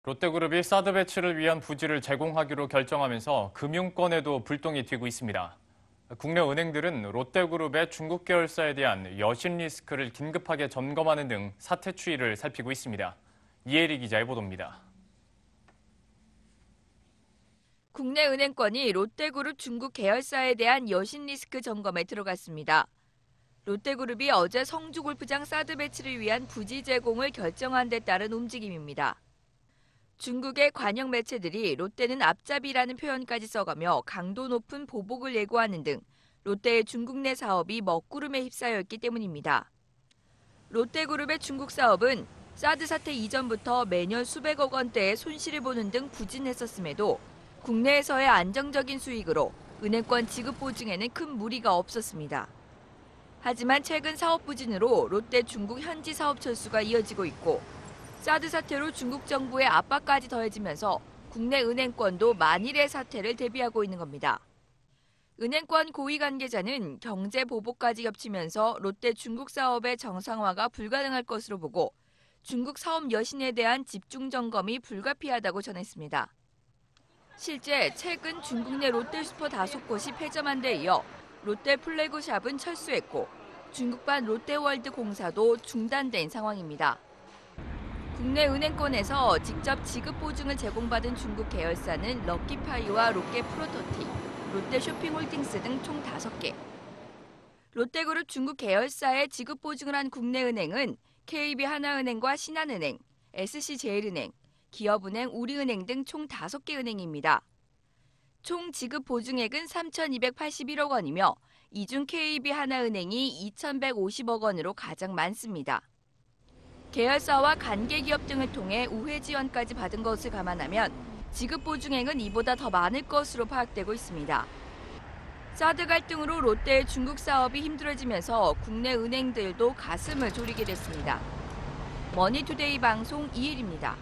롯데그룹이 사드 배치를 위한 부지를 제공하기로 결정하면서 금융권에도 불똥이 튀고 있습니다. 국내 은행들은 롯데그룹의 중국 계열사에 대한 여신 리스크를 긴급하게 점검하는 등 사태 추이를 살피고 있습니다. 이혜리 기자의 보도입니다. 국내 은행권이 롯데그룹 중국 계열사에 대한 여신 리스크 점검에 들어갔습니다. 롯데그룹이 어제 성주골프장 사드 배치를 위한 부지 제공을 결정한 데 따른 움직임입니다. 중국의 관영 매체들이 롯데는 앞잡이라는 표현까지 써가며 강도 높은 보복을 예고하는 등 롯데의 중국 내 사업이 먹구름에 휩싸여 있기 때문입니다. 롯데그룹의 중국 사업은 사드 사태 이전부터 매년 수백억 원대의 손실을 보는 등 부진했었음에도 국내에서의 안정적인 수익으로 은행권 지급 보증에는 큰 무리가 없었습니다. 하지만 최근 사업 부진으로 롯데 중국 현지 사업 철수가 이어지고 있고 사드 사태로 중국 정부의 압박까지 더해지면서 국내 은행권도 만일의 사태를 대비하고 있는 겁니다. 은행권 고위 관계자는 경제 보복까지 겹치면서 롯데 중국 사업의 정상화가 불가능할 것으로 보고 중국 사업 여신에 대한 집중 점검이 불가피하다고 전했습니다. 실제 최근 중국 내 롯데슈퍼 5곳이 폐점한 데 이어 롯데 플래그샵은 철수했고 중국발 롯데월드 공사도 중단된 상황입니다. 국내 은행권에서 직접 지급 보증을 제공받은 중국 계열사는 럭키파이와 롯데 프로토티, 롯데 쇼핑홀딩스 등 총 5개. 롯데그룹 중국 계열사에 지급 보증을 한 국내 은행은 KB하나은행과 신한은행, SC제일은행, 기업은행, 우리은행 등 총 5개 은행입니다. 총 지급 보증액은 3,281억 원이며 이 중 KB하나은행이 2,150억 원으로 가장 많습니다. 계열사와 관계기업 등을 통해 우회 지원까지 받은 것을 감안하면 지급 보증액은 이보다 더 많을 것으로 파악되고 있습니다. 사드 갈등으로 롯데의 중국 사업이 힘들어지면서 국내 은행들도 가슴을 졸이게 됐습니다. 머니투데이 방송 이혜리입니다.